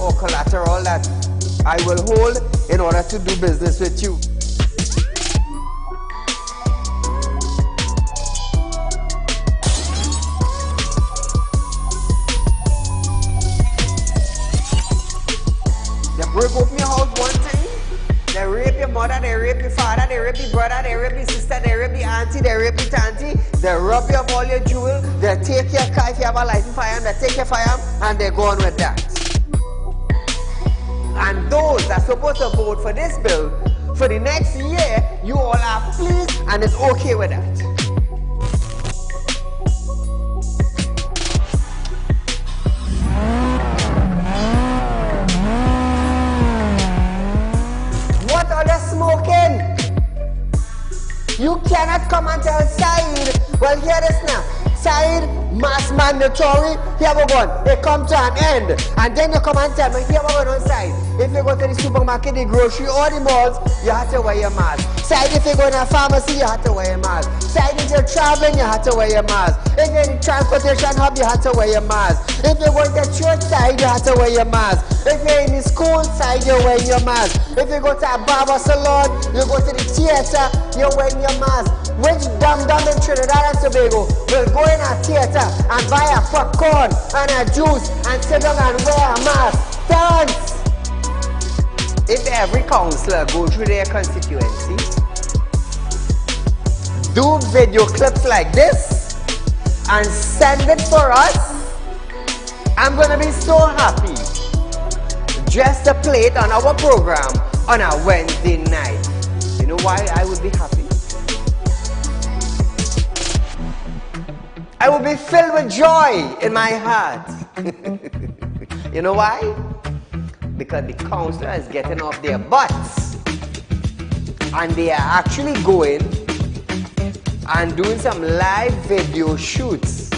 or collateral that I will hold in order to do business with you. They break open your house one time, they rape your mother, they rape your father, they rape your brother, they rape your sister, they rape your auntie, they rape your auntie, they rob you of all your jewels, they take your car if you have a license firearm, they take your firearm, and they go on with that. And those that are supposed to vote for this bill, for the next year, you all are pleased and it's okay with that. What are they smoking? You cannot come and tell Saieed, well, hear this now. Saieed, mass mandatory, here we go. It come to an end. And then you come and tell me, here we go on side. If you go to the supermarket, the grocery, or the malls, you have to wear your mask. Saieed, if you go to a pharmacy, you have to wear your mask. Saieed, if you're traveling, you have to wear your mask. If you're in the transportation hub, you have to wear your mask. If you're going to church side, you have to wear your mask. If you're in the school side, you're wearing your mask. If you go to a barber salon, you go to the theater, you're wearing your mask. Which dum-dum in Trinidad and Tobago will go in a theater and buy a popcorn and a juice and sit down and wear a mask? Thanks! If every councillor go through their constituency, do video clips like this and send it for us, I'm gonna be so happy just to play it on our program on a Wednesday night. You know why I would be happy? I will be filled with joy in my heart. You know why? Because the councillor is getting off their butts and they are actually going and doing some live video shoots.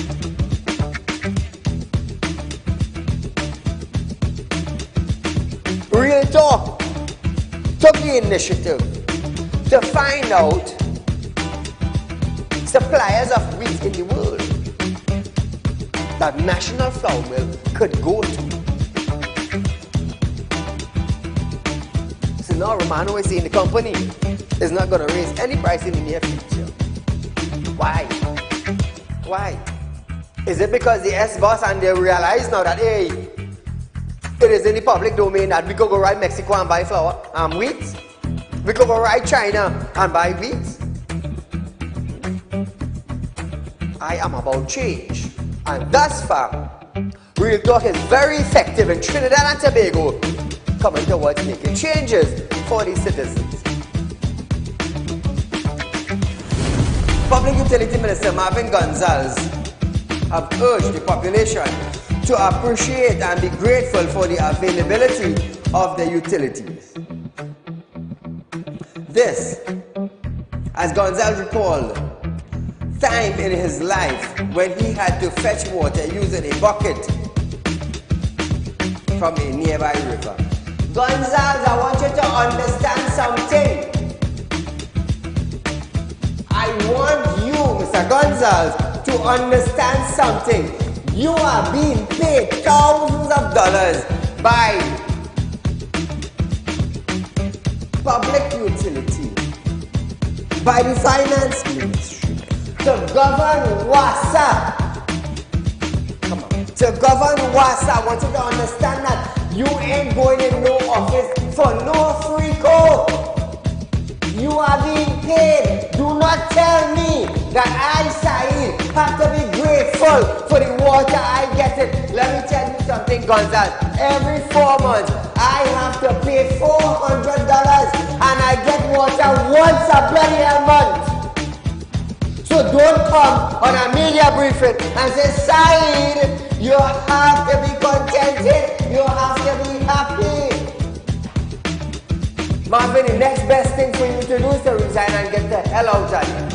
Real Talk took the initiative to find out suppliers of wheat in the world that National Flour Mill could go to. So now Romano is saying the company is not going to raise any price in the near future. Why? Why? Is it because the S-boss and they realize now that, hey, it is in the public domain that we could go right Mexico and buy flour and wheat? We could go right China and buy wheat? I am about change. And thus far, Real Talk is very effective in Trinidad and Tobago, coming towards making changes for the citizens. Public Utility Minister Marvin Gonzalez have urged the population to appreciate and be grateful for the availability of the utilities. This, as Gonzalez recalled, time in his life when he had to fetch water using a bucket from a nearby river. Gonzalez, I want you to understand something. I want you, Mr. Gonzalez, to understand something. You are being paid thousands of dollars by public utility, by the finance ministry, to govern WASA. Come on. To govern WASA, I want you to understand that you ain't going in no office for no free code. You are being paid. Do not tell me that I, Saieed, have to be grateful for the water I get it. Let me tell you something, Gonzalez. Every 4 months, I have to pay $400 and I get water once a bloody month. So don't come on a media briefing and say, Saieed, you have to be contented. You have to be happy. Marvin, the next best thing for you to do is to resign and get the hell out of here.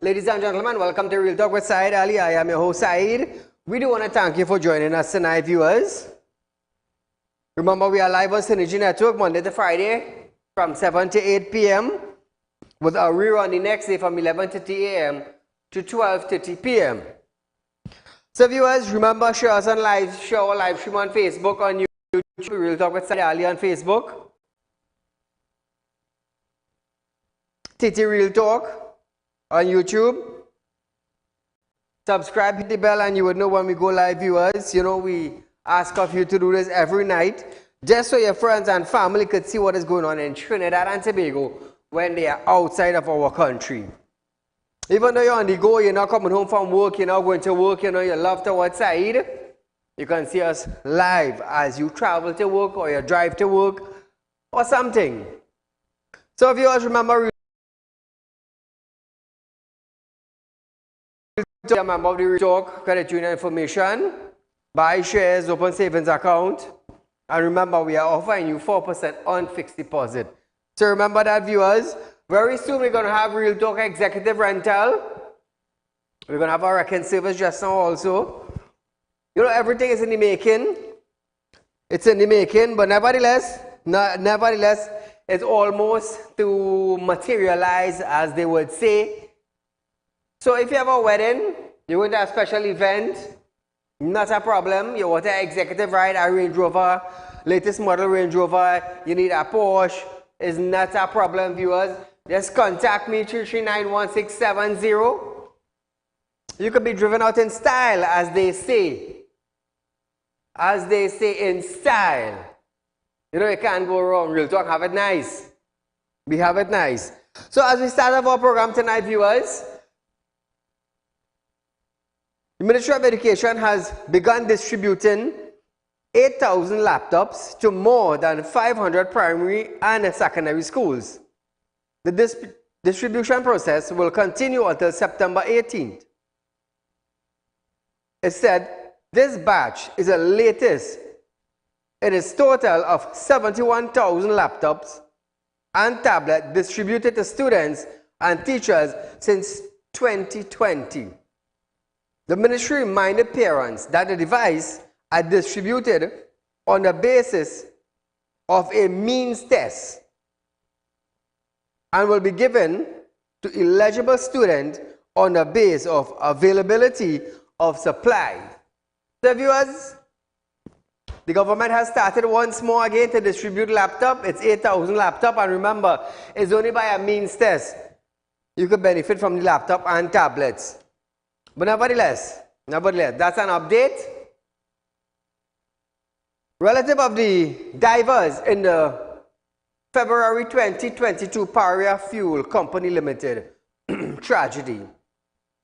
Ladies and gentlemen, welcome to Real Talk with Saieed Ali. I am your host, Saeed. We do want to thank you for joining us tonight, viewers. Remember, we are live on Synergy Network Monday to Friday from 7 to 8 p.m. with our rerun the next day from 11:30 a.m. to 12:30 p.m. So, viewers, remember, share us on live, show our live stream on Facebook, on YouTube, Real Talk with Saieed Ali on Facebook. TT Real Talk on YouTube. Subscribe, hit the bell, and you would know when we go live, viewers. You know, we ask of you to do this every night, just so your friends and family could see what is going on in Trinidad and Tobago when they are outside of our country. Even though you're on the go, you're not coming home from work, you're not going to work, you know, you love to outside, you can see us live as you travel to work or you drive to work or something. So viewers, remember, a member of the Real Talk Credit Union information, buy shares, open savings account, and remember, we are offering you 4% on fixed deposit. So remember that, viewers. Very soon we're going to have Real Talk Executive Rental. We're going to have our wrecking service just now also. You know, everything is in the making. It's in the making, but nevertheless, it's almost to materialize, as they would say. So if you have a wedding, you want a special event, not a problem. You want an executive ride, a Range Rover, latest model Range Rover, you need a Porsche, is not a problem, viewers. Just contact me, 3391670. You could be driven out in style, as they say. As they say, in style. You know, you can't go wrong. Real Talk, have it nice. We have it nice. So as we start off our program tonight, viewers, the Ministry of Education has begun distributing 8,000 laptops to more than 500 primary and secondary schools. The distribution process will continue until September 18th. It said this batch is the latest. It is a total of 71,000 laptops and tablets distributed to students and teachers since 2020. The ministry reminded parents that the devices are distributed on the basis of a means test and will be given to eligible students on the basis of availability of supply. So viewers, the government has started once more again to distribute laptop. It's 8,000 laptop, and remember, it's only by a means test you could benefit from the laptop and tablets. But nevertheless, that's an update. Relative of the divers in the February 2022 Paria Fuel Company Limited tragedy,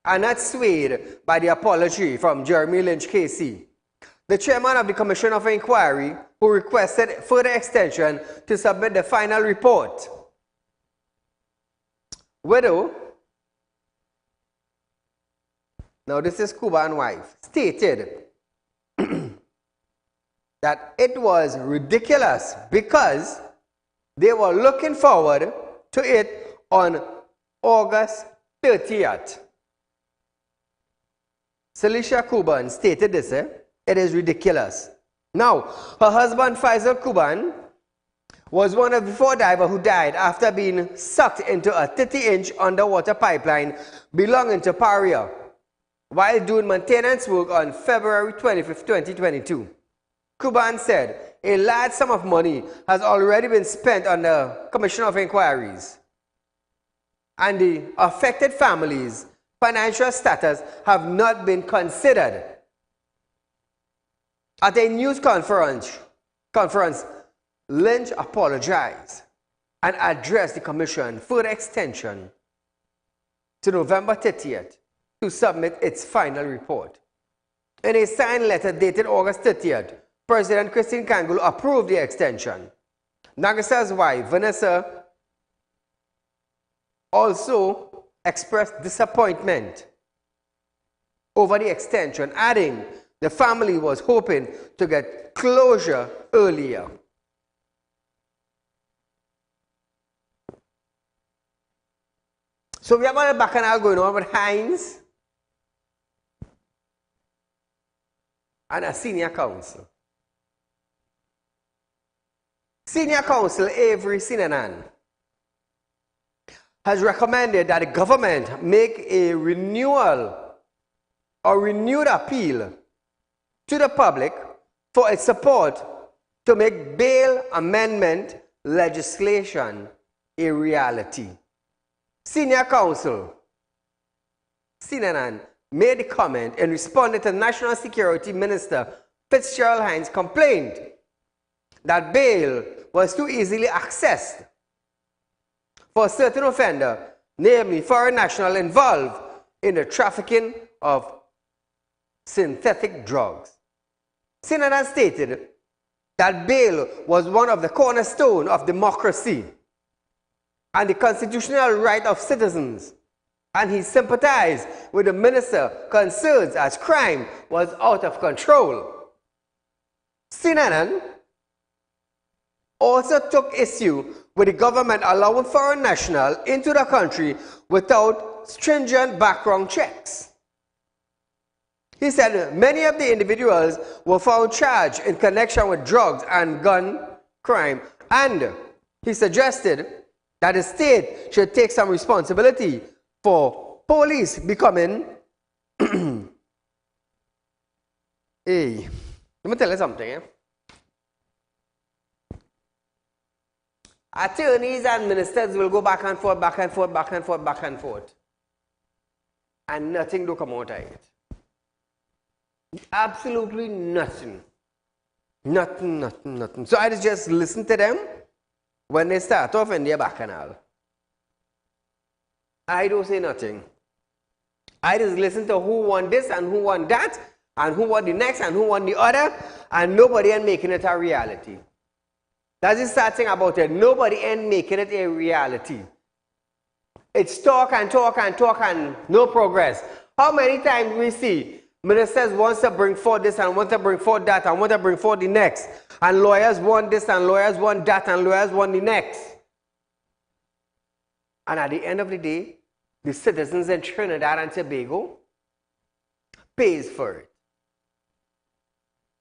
and that's swayed by the apology from Jeremy Lynch KC, the chairman of the Commission of Inquiry, who requested further extension to submit the final report. Widow, now this is Cuban wife, stated that it was ridiculous because they were looking forward to it on August 30th. Celicia Cuban stated this, it is ridiculous. Now, her husband Faisal Cuban was one of the 4 divers who died after being sucked into a 30-inch underwater pipeline belonging to Paria while doing maintenance work on February 25, 2022. Cuban said a large sum of money has already been spent on the Commission of Inquiries, and the affected families' financial status have not been considered. At a news conference, Lynch apologized and addressed the Commission further extension to November 30th to submit its final report. In a signed letter dated August 30th, President Christine Kangulu approved the extension. Nagasa's wife, Vanessa, also expressed disappointment over the extension, adding the family was hoping to get closure earlier. So we have a bacchanal going on with Hines and a senior counsel. Senior counsel Avery Sinanan has recommended that the government make a renewal or renewed appeal to the public for its support to make bail amendment legislation a reality. Senior counsel Sinanan made the comment in response to National Security Minister Fitzgerald Hines' complaint that bail was too easily accessed for a certain offender, namely foreign national involved in the trafficking of synthetic drugs. Sinanan stated that bail was one of the cornerstones of democracy and the constitutional right of citizens, and he sympathized with the minister's concerns as crime was out of control. Sinanan also took issue with the government allowing foreign nationals into the country without stringent background checks. He said many of the individuals were found charged in connection with drugs and gun crime, and he suggested that the state should take some responsibility for police becoming hey, let me tell you something. Attorneys and ministers will go back and forth, back and forth, back and forth, back and forth. And nothing will come out of it. Absolutely nothing. Nothing. So I just listen to them when they start off in their bacchanal. I don't say nothing. I just listen to who won this and who won that, and who won the next and who won the other, and nobody ain't making it a reality. That's the sad thing about it. Nobody ain't making it a reality. It's talk and talk and talk and no progress. How many times we see ministers want to bring forth this and want to bring forth that and want to bring forth the next, and lawyers want this and lawyers want that and lawyers want the next. And at the end of the day, the citizens in Trinidad and Tobago pays for it.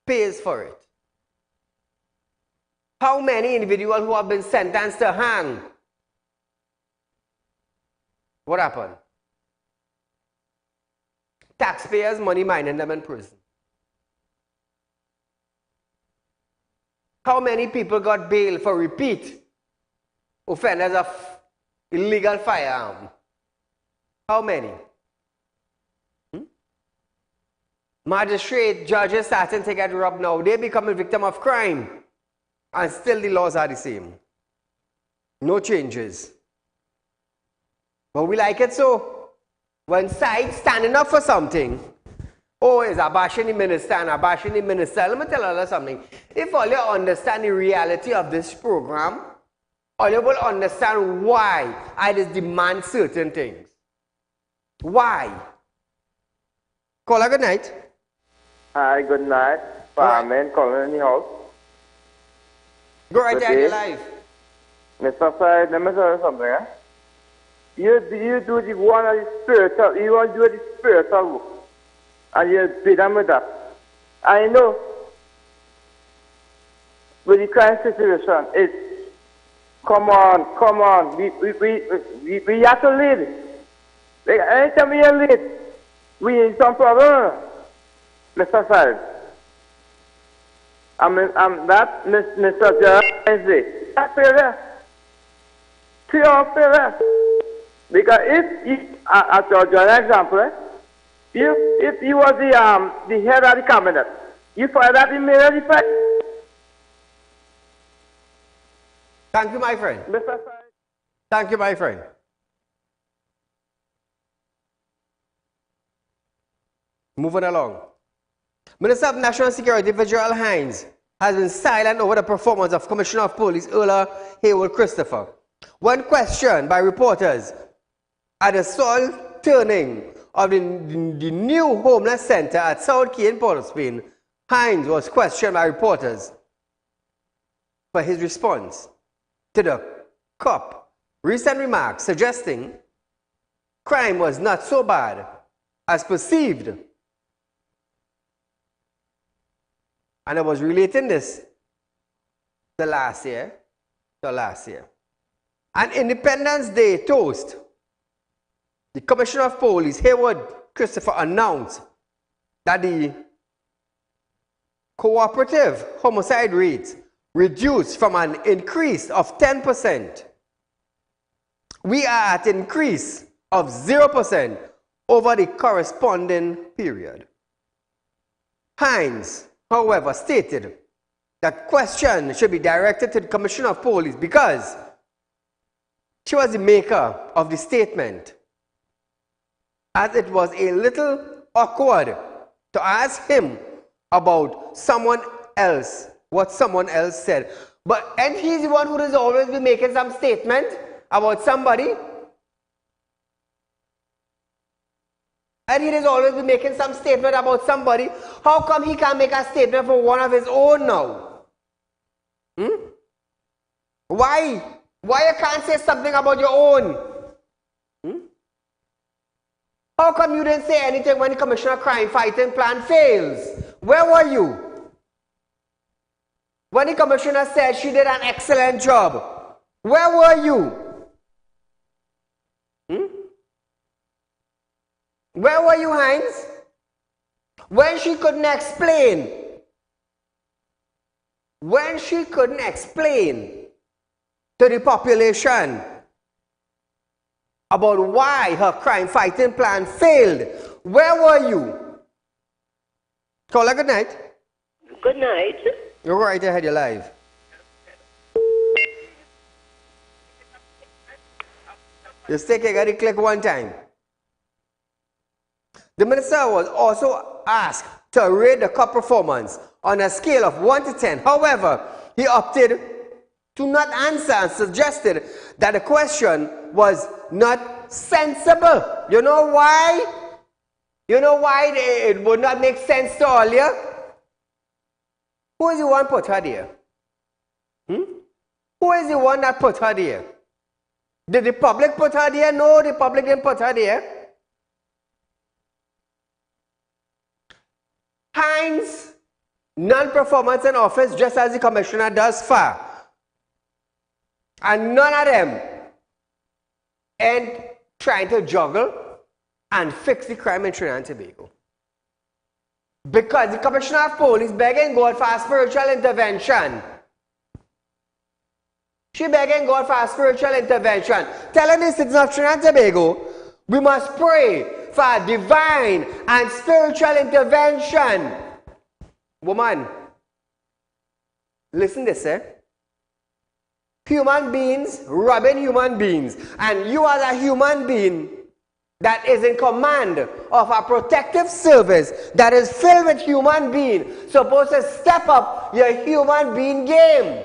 Pays for it. How many individuals who have been sentenced to hang? What happened? Taxpayers' money minding them in prison. How many people got bail for repeat offenders of illegal firearm? How many? Magistrate, judges starting to get robbed now. They become a victim of crime. And still the laws are the same. No changes. But we like it so. When side standing up for something, oh, it's abashing the minister and abashing the minister. Let me tell you something. If all you understand the reality of this program, all you will understand why I just demand certain things. Why? Call her good night. Hi, good night. Fireman calling in the house. Go right there in your life. Mr. Saieed, let me tell you something. You do the one of the spiritual, you want to do the spiritual work. And you beat them with that. I know. With the crime situation, it's, come on. We have to lead. Like, anytime we are late, we in some problem. Mr. Saieed. I'm that Mr. Jerry. That's fair. Pure fair. Because if I'll give you an example, if you was the head of the cabinet, you find that in the fight. Thank you, my friend. Mr. Saieed. Thank you, my friend. Moving along. Minister of National Security Fitzgerald Hines has been silent over the performance of Commissioner of Police Earl Haywood Christopher. When questioned by reporters at the soil turning of the new homeless center at South Key in Port of Spain, Hines was questioned by reporters for his response to the COP recent remarks suggesting crime was not so bad as perceived. And I was relating this to last year. An Independence Day toast. The Commissioner of Police, Hayward Christopher, announced that the cooperative homicide rates reduced from an increase of 10%. We are at an increase of 0% over the corresponding period. Hines, however, stated that question should be directed to the Commissioner of Police because she was the maker of the statement, as it was a little awkward to ask him about someone else, what someone else said. And he's the one who has always been making some statement about somebody. And he has always been making some statement about somebody. How come he can't make a statement for one of his own now? Why? Why you can't say something about your own? How come you didn't say anything when the Commissioner Crime Fighting Plan fails? Where were you? When the Commissioner said she did an excellent job, where were you? Where were you, Hines? When she couldn't explain. When she couldn't explain to the population about why her crime fighting plan failed. Where were you? Caller, good night. Good night. You're right ahead, you're live. Just take a click one time. The minister was also asked to rate the cup performance on a scale of 1 to 10. However, he opted to not answer and suggested that the question was not sensible. You know why? You know why it would not make sense to all you? Who is the one put her there? Who is the one that put her there? Did the public put her there? No, the public didn't put her there. Hines, non-performance in office just as the commissioner does far. And none of them end trying to juggle and fix the crime in Trinidad and Tobago. Because the Commissioner of Police begging God for a spiritual intervention. She begging God for a spiritual intervention. Telling the citizens of Trinidad and Tobago, we must pray for a divine and spiritual intervention. Woman, listen to this, Human beings robbing human beings. And you as a human being that is in command of a protective service that is filled with human beings, supposed to step up your human being game.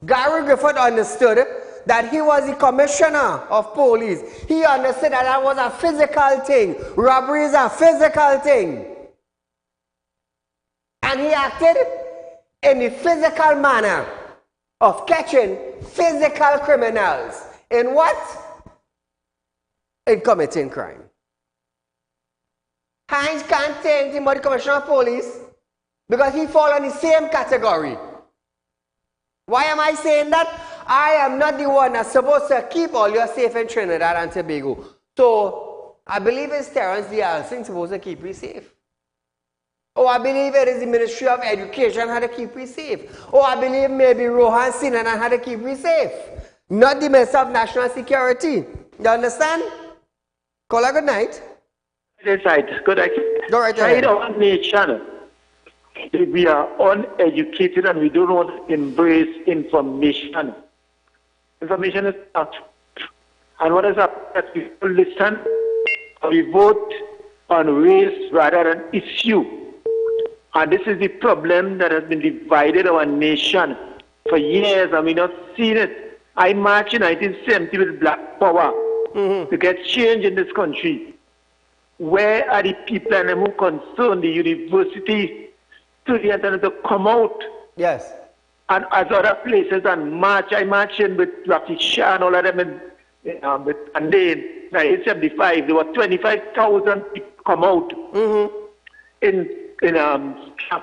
Gary Griffith understood that he was the commissioner of police. He understood that that was a physical thing. Robbery is a physical thing. And he acted in the physical manner of catching physical criminals. In what? In committing crime. Hines can't say anything about the Commissioner of Police because he falls in the same category. Why am I saying that? I am not the one that's supposed to keep all you safe in Trinidad and Tobago. So, I believe it's Terrence the Alsing supposed to keep you safe. Oh, I believe it is the Ministry of Education how to keep you safe. Oh, I believe maybe Rohan Sinan how to keep you safe. Not the Minister of National Security. You understand? Caller, good night. Yes, right. Good night. Go right ahead. In our nation, we are uneducated and we don't want to embrace information. Information is not. And what is up? That people listen, we vote on race rather than issue. And this is the problem that has been divided our nation for years, and we're not seeing it. I marched in 1970 with Black Power to get change in this country. Where are the people and them who concern the university students to come out? Yes. and as other places and march. I marched in with Rafi Shah and all of them and then in 1975 there were 25,000 people come out in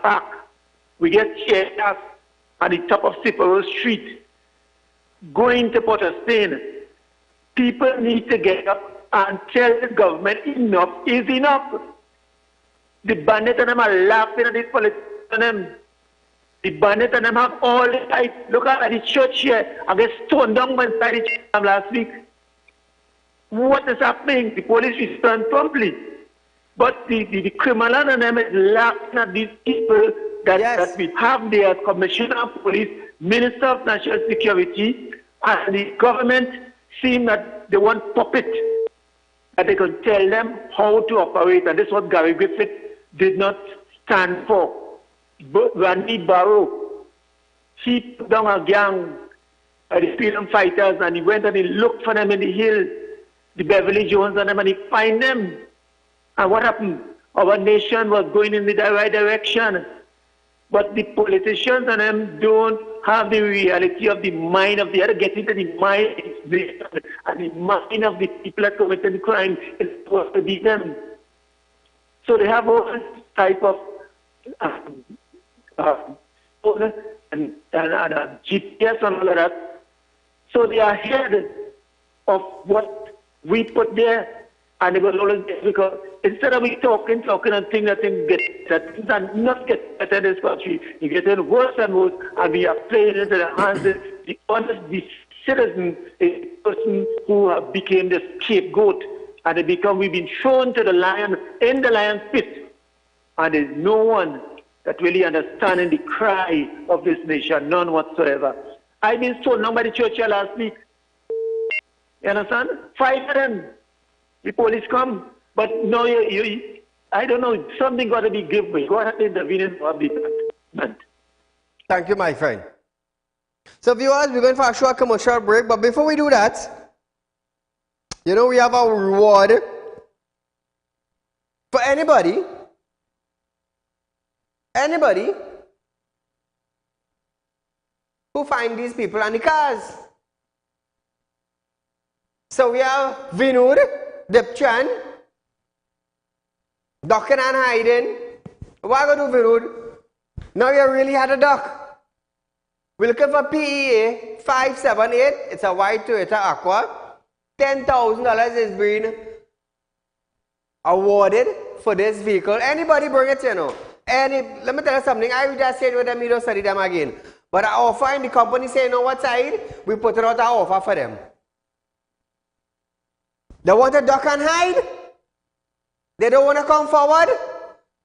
Park. We get tear gas at the top of Cipero Street going to Port of Spain. People need to get up and tell the government enough is enough. The bandits and them are laughing at these politicians. The bandits and them have all the right. Look at the church here. I get stoned down inside the church last week. What is happening? The police respond promptly. But the criminal and them is laughing at these people that we have there as Commissioner of Police, Minister of National Security, and the government seem that they want puppet, that they can tell them how to operate. And this is what Gary Griffith did not stand for. But Randy Barrow, he put down a gang of the freedom fighters and he went and he looked for them in the hill, the Beverly Jones and them, and he find them. And what happened? Our nation was going in the right direction. But the politicians and them don't have the reality of the mind of the other, get into the mind and the mind of the people that committed the crime is supposed to be them. So they have all type of and GPS and all of that. So they are ahead of what we put there. And it was always difficult. Instead of we talking and things that things are not get better in this country, you get in worse and worse, and we are playing into the hands of the honest, the citizen, a person who became the scapegoat, and we've been thrown to the lion, in the lion's pit, and there's no one that really understanding the cry of this nation, none whatsoever. I've been told now by the church here last week. You understand? 5 of them. The police come, but no, I don't know, something got to be given. Go ahead and intervene in the department. Thank you, my friend. So viewers, we're going for a short commercial break, but before we do that, you know we have a reward for anybody who find these people on the cars. So we have Vinud, Dipchan, ducking and hiding. What are you going to do, Vinud? Now you really had a duck. We're looking for PEA 578. It's a white Toyota Aqua. $10,000 is being awarded for this vehicle. Anybody bring it, you know. Let me tell you something. I just said with them, you don't study them again. But I offer in the company say, you know what side? We put it out our offer for them. They want to duck and hide? They don't want to come forward?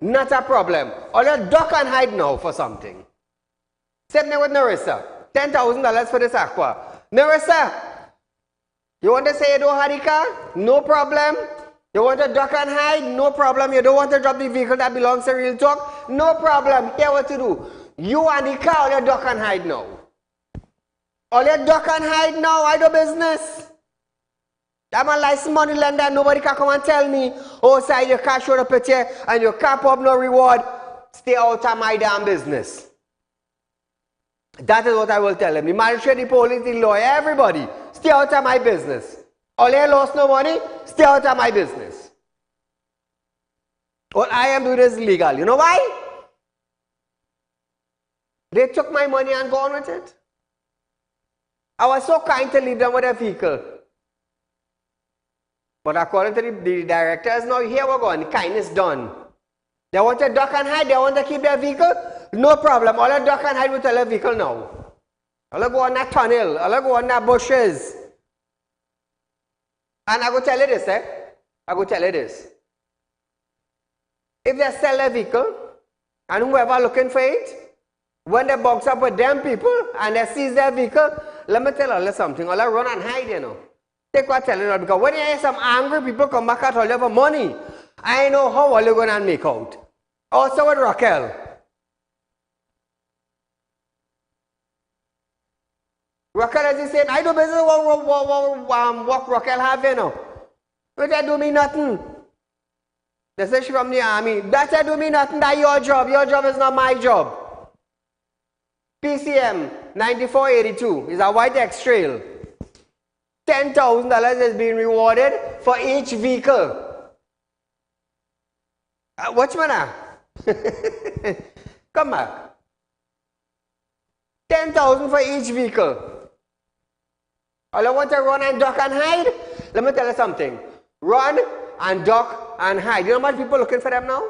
Not a problem. Or they duck and hide now for something. Same thing with Narissa. $10,000 for this Aqua. Narissa, you want to say you don't have the car? No problem. You want to duck and hide? No problem. You don't want to drop the vehicle that belongs to Real Talk? No problem. Here what to do. You and the car, all you duck and hide now. All you duck and hide now, I do business. I'm a licensed money lender. Nobody can come and tell me, oh, side your car showed up at you and your car pop no reward. Stay out of my damn business. That is what I will tell them. The magistrate, the police, the lawyer, everybody, stay out of my business. All you lost no money, stay out of my business. What I am doing is legal. You know why? They took my money and gone with it. I was so kind to leave them with a vehicle. But according to the directors, now here we're going. Kindness done. They want to duck and hide. They want to keep their vehicle. No problem. All I duck and hide will tell their vehicle now. All I go on that tunnel. All I go on that bushes. And I go tell you this, I go tell you this. If they sell their vehicle, and whoever looking for it, when they box up with them people, and they seize their vehicle, let me tell you something. All I run and hide, you know. Take what I tell you, because when you hear some angry people come back and tell you for money, I know how all you're going to make out. Also with Raquel. Raquel, as he said, I do business what Raquel have, you know. But that do me nothing. They say she from the army. That do me nothing. That's your job. Your job is not my job. PCM. 9482 is a white X Trail. $10,000 is being rewarded for each vehicle. Watch man. Come back. 10,000 for each vehicle. All I want to run and duck and hide. Let me tell you something. Run and duck and hide. You know how much people looking for them now?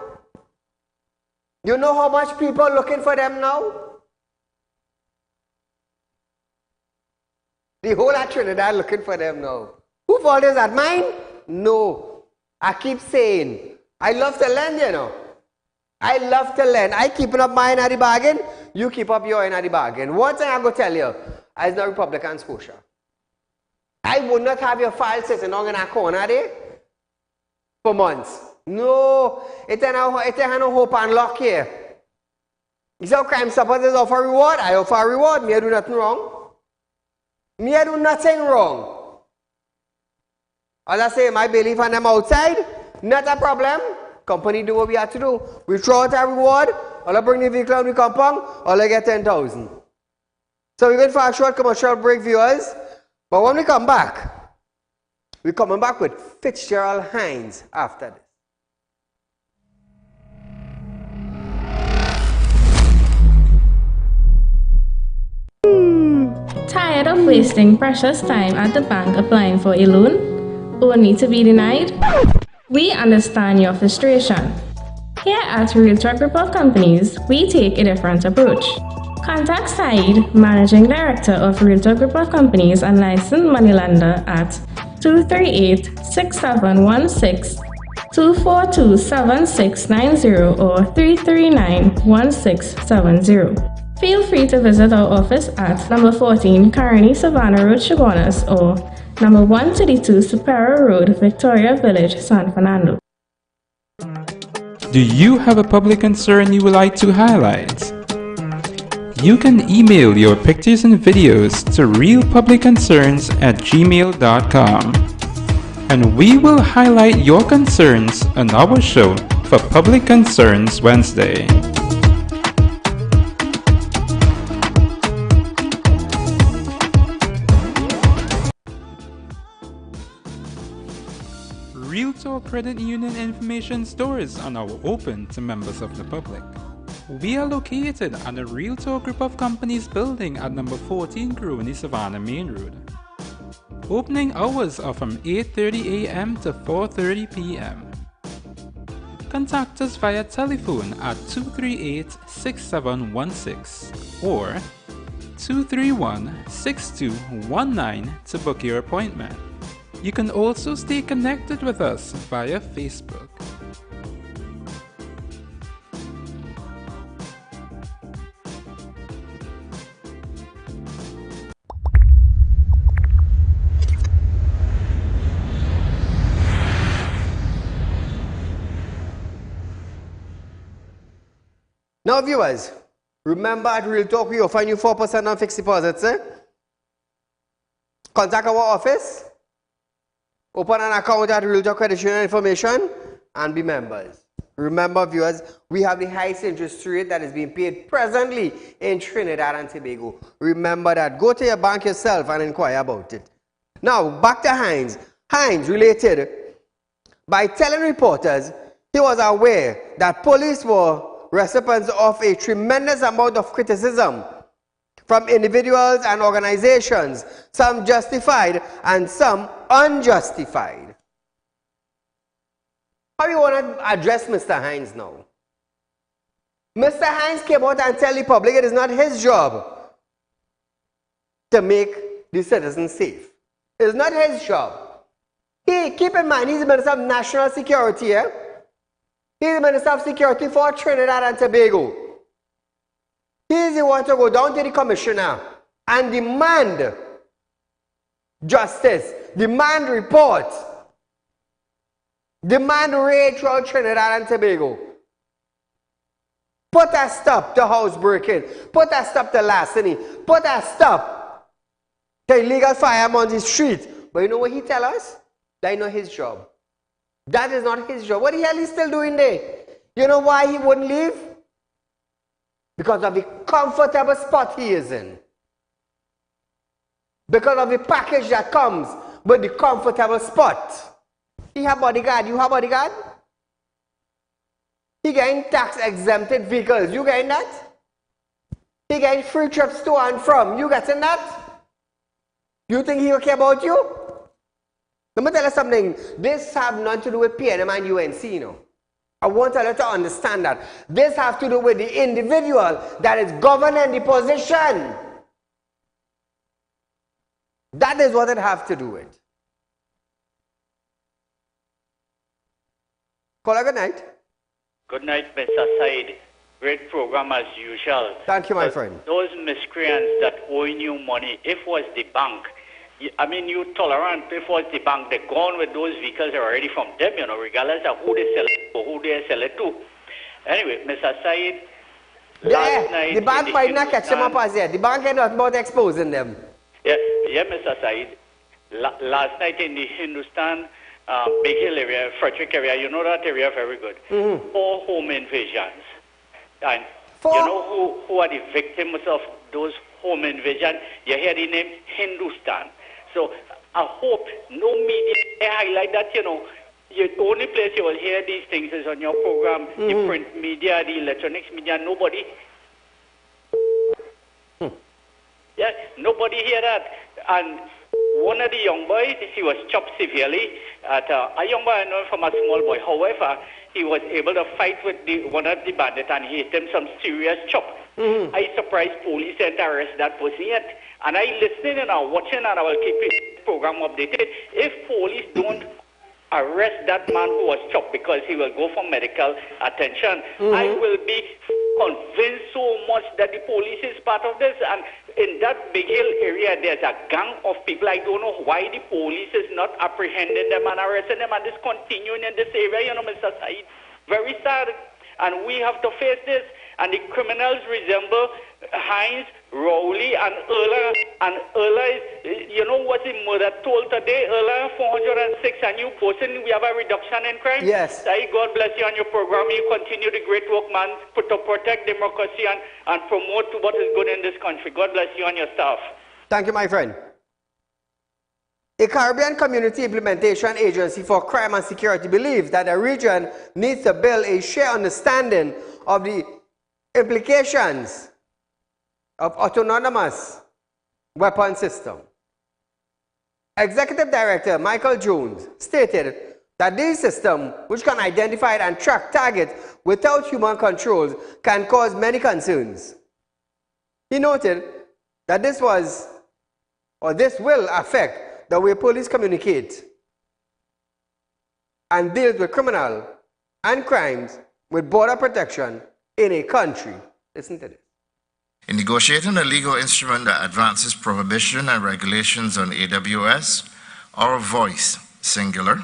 You know how much people looking for them now? The whole of Trinidad looking for them now. Who fault is that? Mine? No. I keep saying, I love to lend, you know. I love to lend. I keeping up mine at the bargain. You keep up your end at the bargain. One thing I'm going to tell you, as no Republican Scotia. I would not have your file sitting down in a corner there for months. No. It ain't no hope and luck here. You say Crime Stoppers is offer reward? I offer a reward. Me I do nothing wrong. Me I do nothing wrong. All I say, my belief on them outside, not a problem. Company do what we have to do. We throw out a reward, all I bring the vehicle on the compound, all I get 10,000. So we're going for a short commercial break, viewers. But when we come back, we're coming back with Fitzgerald Hines after this. Tired of wasting precious time at the bank applying for a loan, only to be denied? We understand your frustration. Here at Realtor Group of Companies, we take a different approach. Contact Saieed, Managing Director of Realtor Group of Companies and Licensed Moneylender at 238-6716, 242-7690 or 339-1670. Feel free to visit our office at number 14 Carney Savannah Road, Chaguanas, or number 132 Paria Road, Victoria Village, San Fernando. Do you have a public concern you would like to highlight? You can email your pictures and videos to realpublicconcerns@gmail.com, and we will highlight your concerns on our show for Public Concerns Wednesday. Realtor Credit Union information stores are now open to members of the public. We are located at the Realtor Group of Companies building at number 14 Crony Savannah Main Road. Opening hours are from 8:30 a.m. to 4:30 p.m. Contact us via telephone at 238-6716 or 231-6219 to book your appointment. You can also stay connected with us via Facebook. Now viewers, remember at Real Talk we offer you 4% on fixed deposits. Contact our office, open an account at Real Talk Credit Union information, and be members. Remember viewers, we have the highest interest rate that is being paid presently in Trinidad and Tobago. Remember that. Go to your bank yourself and inquire about it. Now back to Hines. Hines related by telling reporters he was aware that police were recipients of a tremendous amount of criticism from individuals and organizations, some justified and some unjustified. How do you want to address Mr. Hines now? Mr. Hines came out and tell the public it is not his job to make the citizens safe. It is not his job. Keep in mind, he's the Minister of National Security. He's the Minister of Security for Trinidad and Tobago. He's the one to go down to the commissioner and demand justice, demand reports, demand raid throughout Trinidad and Tobago. Put a stop to housebreaking, put a stop to larceny, put a stop to illegal firearm on the street. But you know what he tell us? That is not his job. That is not his job. What the hell is he still doing there? You know why he wouldn't leave? Because of the comfortable spot he is in. because of the package that comes with the comfortable spot. He have bodyguard, you have bodyguard? He getting tax exempted vehicles, you getting that? He getting free trips to and from, you getting that? You think he will care about you? Let me tell you something, this have nothing to do with PNM and UNC, you know. I want you to understand that. This has to do with the individual that is governing the position. That is what it has to do with. Caller, good night. Good night, Mr. Said. Great program as usual. Thank you, my friend. Those miscreants that owing you money, if it was the bank, I mean, you tolerant, if it was the bank, they're gone with those vehicles already from them, you know, regardless of who they sell it or who they sell it to. Anyway, Mr. Said, last night... The bank might not catch them up as yet. The bank is not about exposing them. Yeah, Mr. Said. Last night in the Hindustan, Big Hill area, Frederick area, you know that area very good. 4 home invasions. And you know who are the victims of those home invasions? You hear the name Hindustan. So I hope no media highlight that, you know. The only place you will hear these things is on your program, the print media, the electronics media, nobody. Yeah, nobody hear that. And one of the young boys, he was chopped severely. A young boy I know from a small boy. However, he was able to fight with one of the bandits and he hit him some serious chop. I surprised police and arrest that person yet. And I listening and I watching and I will keep the program updated. If police don't arrest that man who was chopped because he will go for medical attention, I will be convinced so much that the police is part of this. And in that Big Hill area, there's a gang of people. I don't know why the police is not apprehending them and arresting them and this continuing in this area, you know, Mr. Said. Very sad. And we have to face this. And the criminals resemble Hines, Rowley, and Erla. And Erla is, you know what the murder told today? Erla, 406, and you posting, we have a reduction in crime. Yes. Said, God bless you on your program. You continue the great work, man, to protect democracy and promote what is good in this country. God bless you and your staff. Thank you, my friend. A Caribbean Community Implementation Agency for Crime and Security believes that the region needs to build a shared understanding of the implications of autonomous weapon system. Executive Director Michael Jones stated that this system, which can identify and track targets without human controls, can cause many concerns. He noted that this will affect the way police communicate and deal with criminal and crimes with border protection in a country. Listen to this. In negotiating a legal instrument that advances prohibition and regulations on AWS, our voice, singular,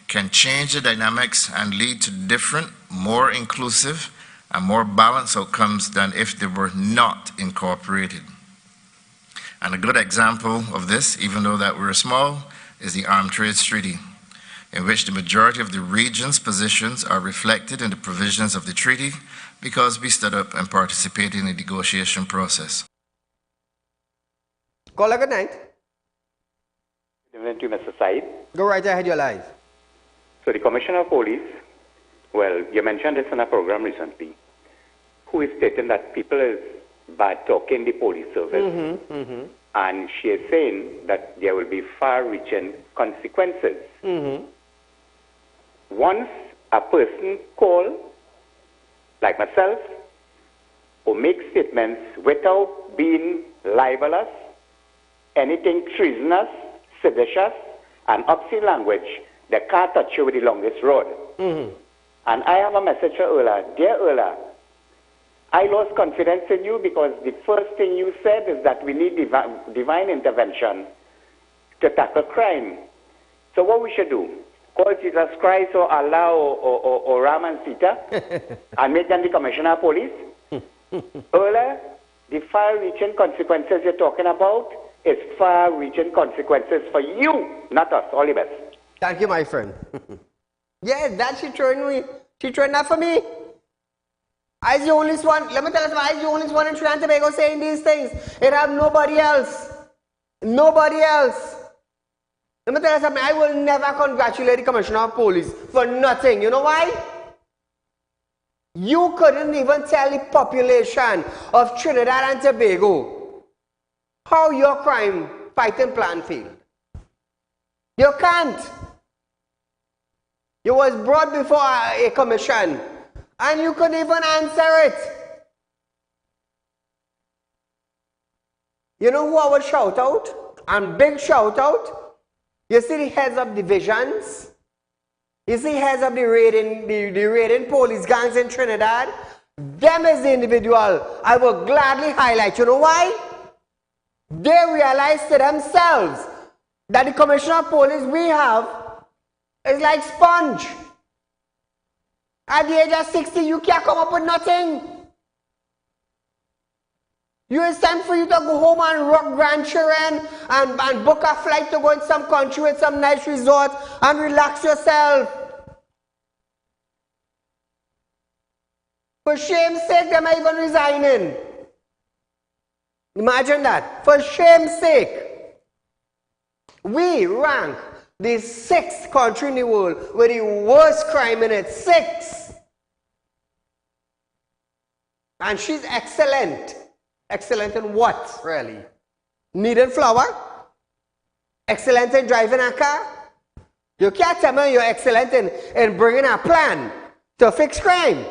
can change the dynamics and lead to different, more inclusive, and more balanced outcomes than if they were not incorporated. And a good example of this, even though that we're small, is the Armed Trades Treaty, in which the majority of the region's positions are reflected in the provisions of the treaty because we stood up and participated in the negotiation process. Caller, good night. Good evening to you, Mr. Said. Go right ahead, you're live. So the Commissioner of Police, well, you mentioned this in a program recently, who is stating that people is bad talking the police service. And she is saying that there will be far-reaching consequences. Once a person calls, like myself, who makes statements without being libelous, anything treasonous, seditious, and obscene language, they can't touch you with the longest rod. And I have a message for Erla. Dear Erla, I lost confidence in you because the first thing you said is that we need divine intervention to tackle crime. So what we should do? Call Jesus Christ or Allah or Ram and Sita and make them the Commissioner of Police? Erla, the far-reaching consequences you're talking about is far-reaching consequences for you, not us. All the best. Thank you, my friend. Yeah, that she turned me. She turned that for me. I the only one. Let me tell you something. I the only one in Trinidad and Tobago saying these things. It have nobody else. Nobody else. Let me tell you something. I will never congratulate the Commissioner of Police for nothing. You know why? You couldn't even tell the population of Trinidad and Tobago how your crime fighting plan failed. You can't. You was brought before a commission and you couldn't even answer it. You know who I would shout out? And big shout out. You see the heads of divisions. You see heads of the raiding police gangs in Trinidad. Them is the individual I will gladly highlight. You know why? They realize to themselves that the Commissioner of Police we have is like sponge. At the age of 60, you can't come up with nothing. It's time for you to go home and rock grandchildren and book a flight to go in some country with some nice resort and relax yourself. For shame's sake, they might even resigning. Imagine that. For shame's sake. We rank the 6th country in the world with the worst crime in it. 6. And she's excellent. Excellent in what, really? Needing flour? Excellent in driving a car? You can't tell me you're excellent in bringing a plan to fix crime.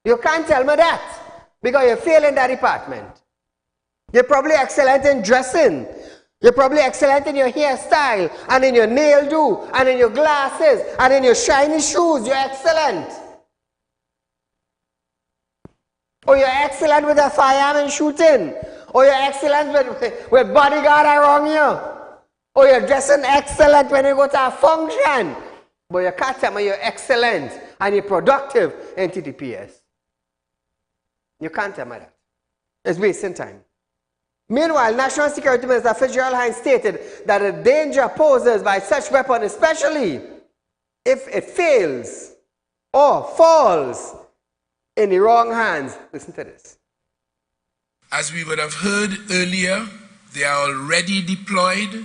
You can't tell me that because you fail in that department. You're probably excellent in dressing. You're probably excellent in your hairstyle and in your nail do and in your glasses and in your shiny shoes. You're excellent. Or you're excellent with a firearm and shooting. Or you're excellent with bodyguard around you. Or you're dressing excellent when you go to a function. But you can't tell me you're excellent and you're productive in TTPS. You can't tell me that. It's wasting time. Meanwhile, National Security Minister Fitzgerald Hines stated that the danger posed by such weapon, especially if it fails or falls in the wrong hands. Listen to this. As we would have heard earlier, they are already deployed,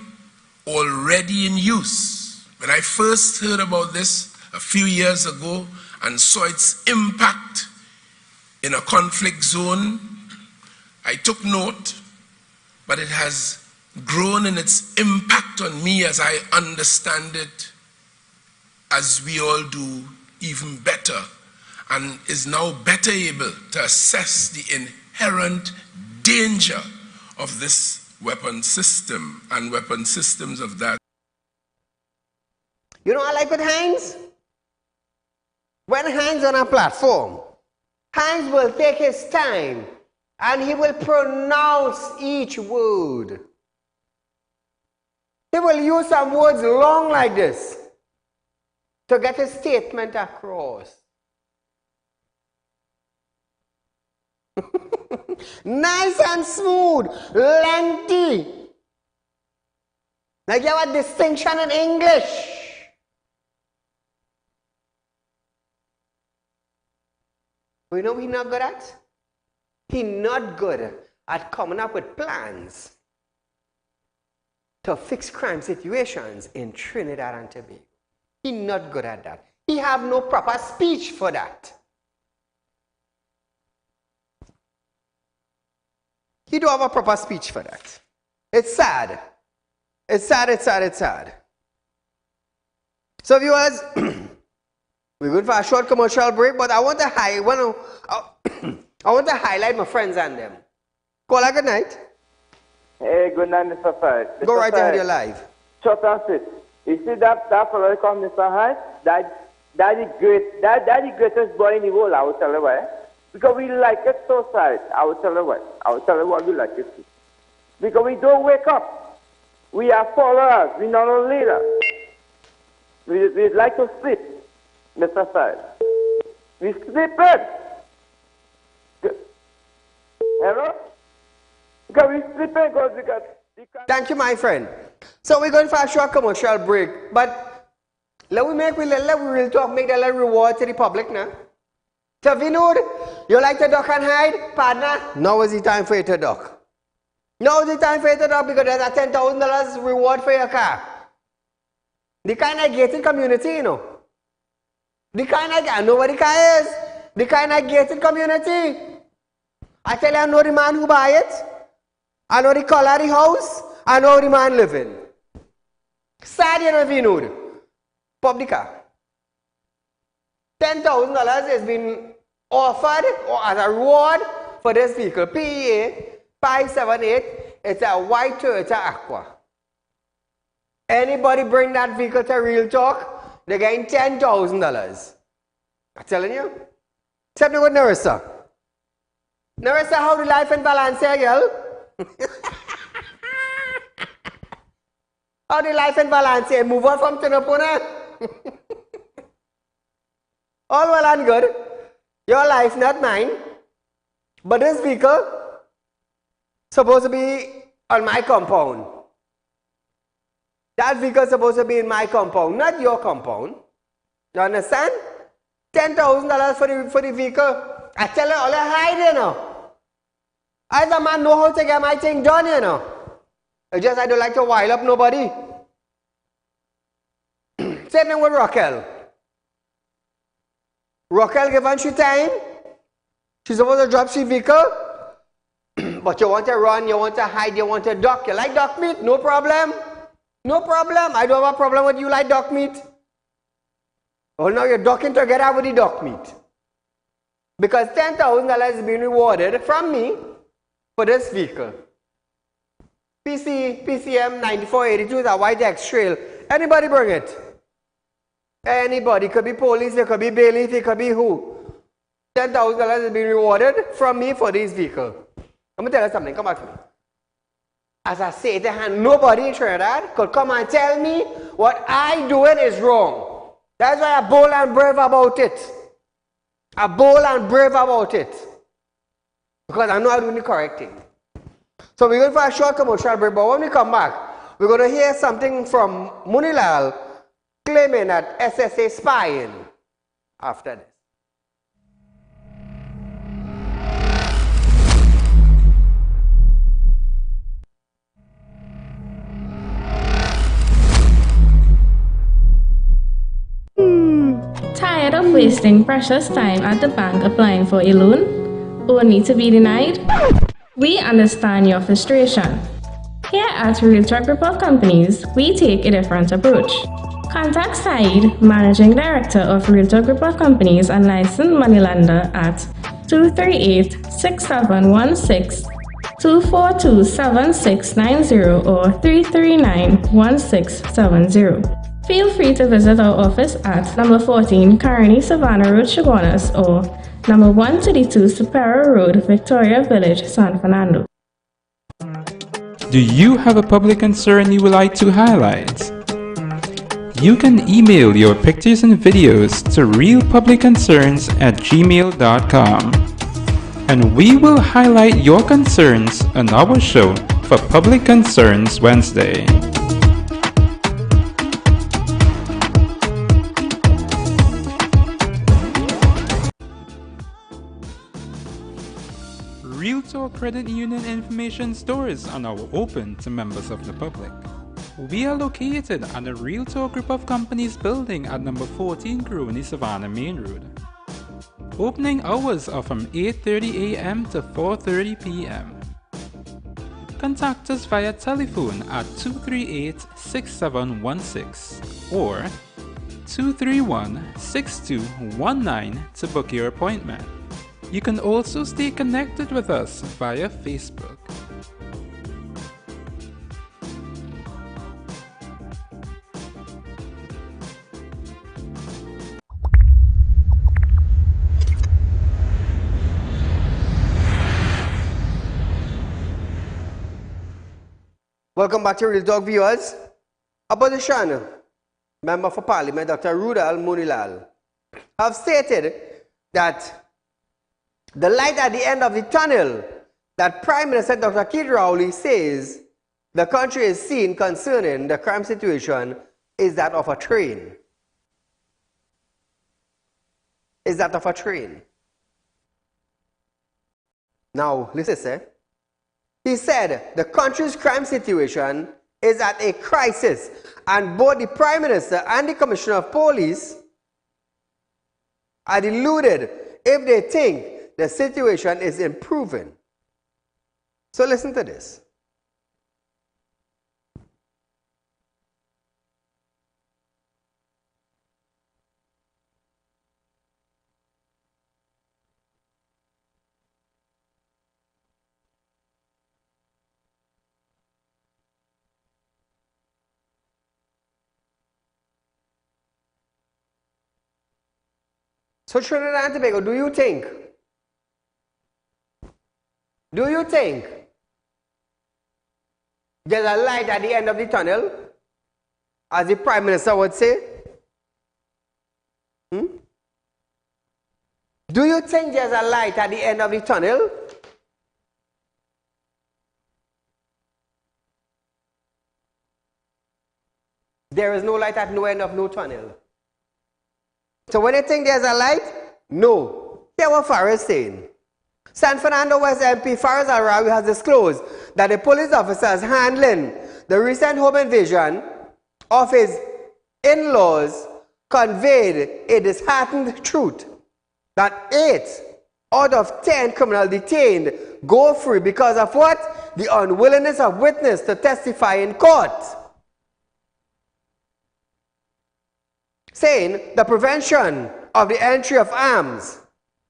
already in use. When I first heard about this a few years ago and saw its impact in a conflict zone, I took note, but it has grown in its impact on me as I understand it, as we all do, even better, and is now better able to assess the inherent danger of this weapon system and weapon systems of that. You know what I like with Hines? When Hines on a platform, Hines will take his time and he will pronounce each word. He will use some words long like this to get his statement across. Nice and smooth, lengthy. Like you have a distinction in English. You know what he's not good at? He's not good at coming up with plans to fix crime situations in Trinidad and Tobago. He's not good at that. He have no proper speech for that. He don't have a proper speech for that. It's sad. It's sad, it's sad, it's sad. So viewers, we're going for a short commercial break, but I want to highlight my friends and them. Caller, good night. Hey, good night, Mr. Fred. Go right ahead, you're live. Shut up, it. You see that fellow called Mr. Hyde? That's the greatest boy in the world, I will tell you why. Because we like it so sad. I will tell you what. I will tell you what we like it. Because we don't wake up. We are followers. We're not a leader. We like to sleep, Mr. Fred. We sleep it. Hello? Because we sleep it because we got... Thank you, my friend. So we're going for a short commercial break, but let we real talk, make that little reward to the public now. So Vinod, you like to duck and hide? Partner, now is the time for you to duck. Now's the time for you to talk because there's a $10,000 reward for your car. The kind of gated community, you know. The kind of, I know what the car is. The kind of gated community. I tell you, I know the man who buy it. I know the color of the house. I know the man living. Sad, you know, if you know it. Pop the car. $10,000 has been offered as a reward for this vehicle. PEA 578. It's a white Toyota Aqua. Anybody bring that vehicle to Real Talk, they're getting $10,000. I'm telling you. Except with Narissa. Narissa, how the life in Valencia, girl? How the life in Valencia? Move on from Tinapuna? All well and good. Your life, not mine. But this vehicle supposed to be on my compound. That vehicle is supposed to be in my compound, not your compound. You understand? $10,000 for the vehicle. I tell you, all I hide, you know. I, as a man, know how to get my thing done, you know. It's just I don't like to wild up nobody. Same thing with Raquel. Raquel given she time. She's supposed to drop she vehicle. But you want to run, you want to hide, you want to duck. You like duck meat? No problem. No problem. I don't have a problem with you like duck meat. Well, now you're ducking together with the duck meat. Because $10,000 is being rewarded from me for this vehicle. PCM 9482 is a white X Trail. Anybody bring it? Anybody. It could be police, it could be bailiff, it could be who. $10,000 is being rewarded from me for this vehicle. I'm going to tell you something. Come back to me. As I say to hand, nobody in Trinidad could come and tell me what I doing is wrong. That's why I'm bold and brave about it. I'm bold and brave about it. Because I know I'm doing the correct thing. So we're going for a short commercial break, but when we come back, we're going to hear something from Munilal claiming that SSA spying after this. Tired of wasting precious time at the bank applying for a loan, only to be denied? We understand your frustration. Here at Realtor Group of Companies, we take a different approach. Contact Saieed, Managing Director of Realtor Group of Companies and licensed moneylender at 238-6716, 242-7690 or 339-1670. Feel free to visit our office at number 14 Carney Savannah Road, Chaguanas, or number 132 Paria Road, Victoria Village, San Fernando. Do you have a public concern you would like to highlight? You can email your pictures and videos to realpublicconcerns@gmail.com, and we will highlight your concerns on our show for Public Concerns Wednesday. Realtor Credit Union information stores are now open to members of the public. We are located at the Realtor Group of Companies building at number 14 Grooney Savannah Main Road. Opening hours are from 8:30 a.m. to 4:30 p.m. Contact us via telephone at 238-6716 or 231-6219 to book your appointment. You can also stay connected with us via Facebook. Welcome back to Real Talk viewers. Opposition Member for Parliament Dr. Rudal Munilal have stated that the light at the end of the tunnel that Prime Minister Dr. Keith Rowley says the country is seeing concerning the crime situation is that of a train. Is that of a train. Now, listen, sir. He said the country's crime situation is at a crisis, and both the Prime Minister and the Commissioner of Police are deluded if they think the situation is improving. So listen to this. So Trinidad and Tobago, do you think there's a light at the end of the tunnel, as the Prime Minister would say? Do you think there's a light at the end of the tunnel? There is no light at no end of no tunnel. So when you think there's a light, no. Hear what Farah is saying. San Fernando West MP Faraz Al-Rawi has disclosed that the police officers handling the recent home invasion of his in-laws conveyed a disheartened truth that 8 out of 10 criminals detained go free because of what? The unwillingness of witness to testify in court. Saying the prevention of the entry of arms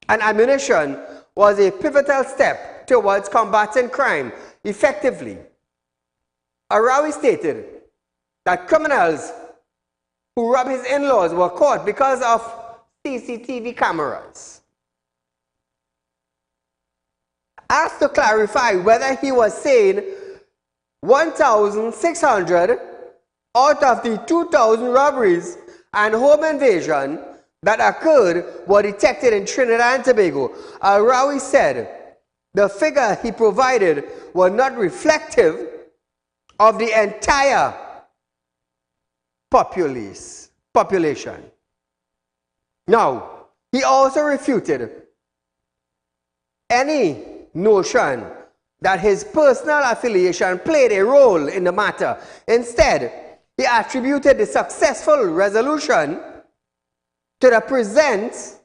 and ammunition was a pivotal step towards combating crime effectively. Arawi stated that criminals who robbed his in-laws were caught because of CCTV cameras. Asked to clarify whether he was saying 1,600 out of the 2,000 robberies and home invasion that occurred were detected in Trinidad and Tobago, Al-Rawi said the figure he provided was not reflective of the entire population. Now, he also refuted any notion that his personal affiliation played a role in the matter. Instead, he attributed the successful resolution to the presence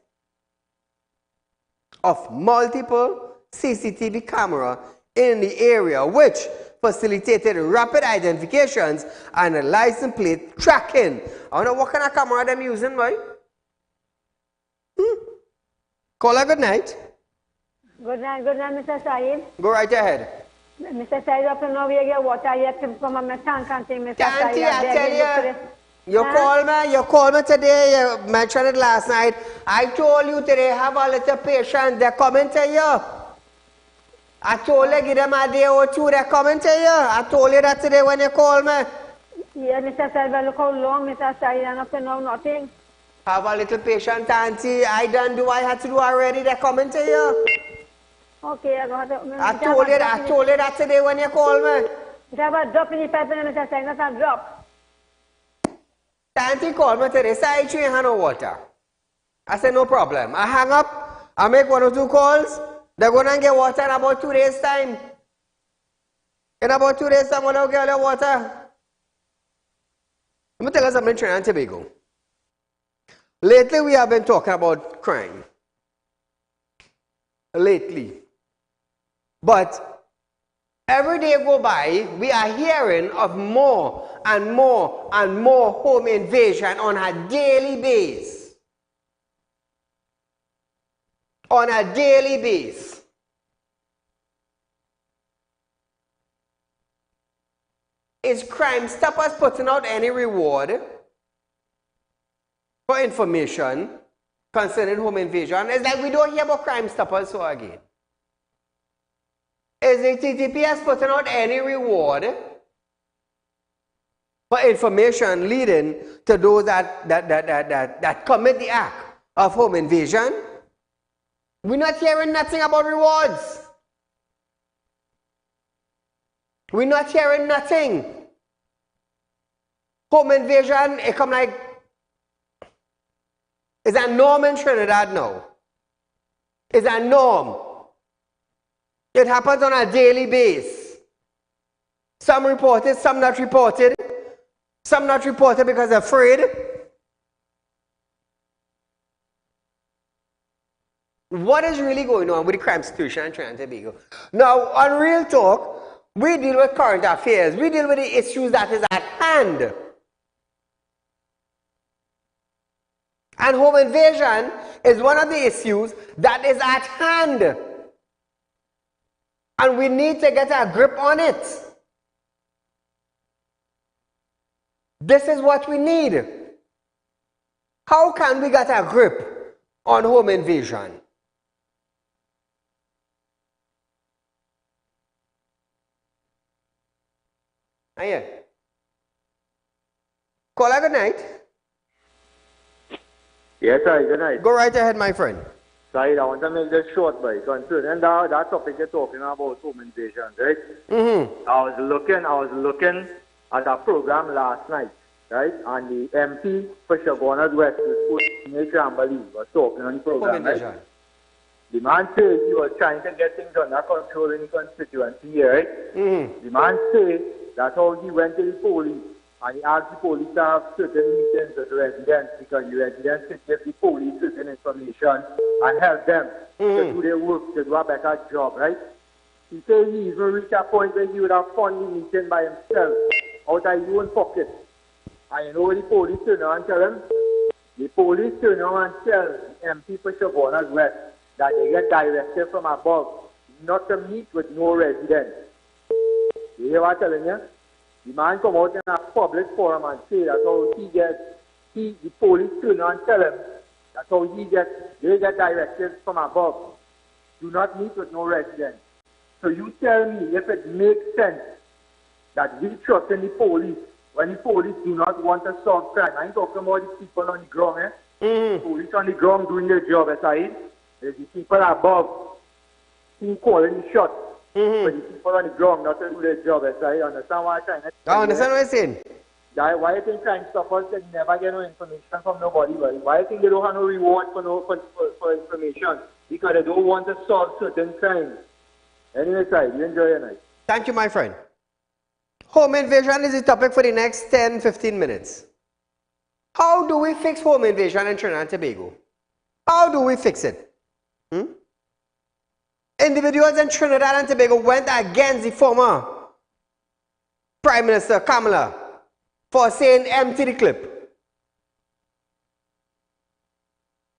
of multiple CCTV cameras in the area, which facilitated rapid identifications and license plate tracking. I wonder what kind of camera they're using, boy? Call her good night. Good night, Mr. Saeed. Go right ahead. Mr. Saeed, up to now we get water yet from my tank and thing, Mr. Auntie, Saeed. I tell you, you called me today, you mentioned it last night. I told you today, have a little patience, they're coming to you. I told you, give them a day or two, they're coming to you. I told you that today when you called me. Yeah, Mr. Saeed, but look how long, Mr. Saeed, and up to now nothing. Have a little patience, Auntie. I done do what I had to do already, they're coming to you. Okay, I told you that today when you called me. If I have a drop in the pipe, Mr. Saeed, not a drop. Auntie called me today, say you ain't have no water. I said, no problem. I hang up, I make 1 or 2 calls, they're going to get water in about 2 days' time. In about 2 days' time, they'll get all the water. Let me tell you something, Trinidad and Tobago. Lately, we have been talking about crime. Lately. But every day go by, we are hearing of more and more and more home invasion on a daily basis. On a daily basis. Is Crime Stoppers putting out any reward for information concerning home invasion? It's like we don't hear about Crime Stoppers so again. Is the TTPS putting out any reward for information leading to those that commit the act of home invasion? We're not hearing nothing about rewards. We're not hearing nothing. Home invasion, it come like, it's a norm in Trinidad now. It's a norm. It happens on a daily basis. Some reported, some not reported. Some not reported because they're afraid. What is really going on with the crime situation in Trinidad and Tobago? Now, on Real Talk, we deal with current affairs. We deal with the issues that is at hand. And home invasion is one of the issues that is at hand. And we need to get a grip on it. This is what we need. How can we get a grip on home invasion? Yeah. Caller, good night. Yes, sir, good night. Go right ahead, my friend. Saeed, I want to make this short, boy. Concerning that topic you're talking about, home invasion, right? Mm-hmm. I was looking at a program last night, right? And the MP for Shabonas West, was talking on the program, right? The man said he was trying to get things under control in the constituency here, right? Mm-hmm. The man said that's how he went to the police and he asked the police to have certain meetings with the residents because the residents could give the police certain information and help them to do their work, to do a better job, right? He said he even reached a point where he would have funded the meeting by himself out of his own pocket. And you know what the police turn around and tell him? The police turn around and tell the MP for Shabonas West that they get directive from above not to meet with no residents. You hear what I'm telling you? The man come out in a public forum and say that's how the police turn around and tell him that's how they get directives from above. Do not meet with no residents. So you tell me if it makes sense that we trust in the police when the police do not want to solve crime. I ain't talking about the people on the ground, eh? Mm-hmm. Police on the ground doing their job, aside. There's the people above who calling the shots. Mm-hmm. But the people on the ground not to do their job, aside. Understand what I'm trying to say? I understand what you're saying. Why you think crime stoppers they never get no information from nobody? Why you think they don't have no reward for information? Because they don't want to solve certain crimes. Anyway, side, you enjoy your night. Thank you, my friend. Home invasion is the topic for the next 10-15 minutes. How do we fix home invasion in Trinidad and Tobago? How do we fix it? Individuals in Trinidad and Tobago went against the former Prime Minister Kamala for saying empty the clip.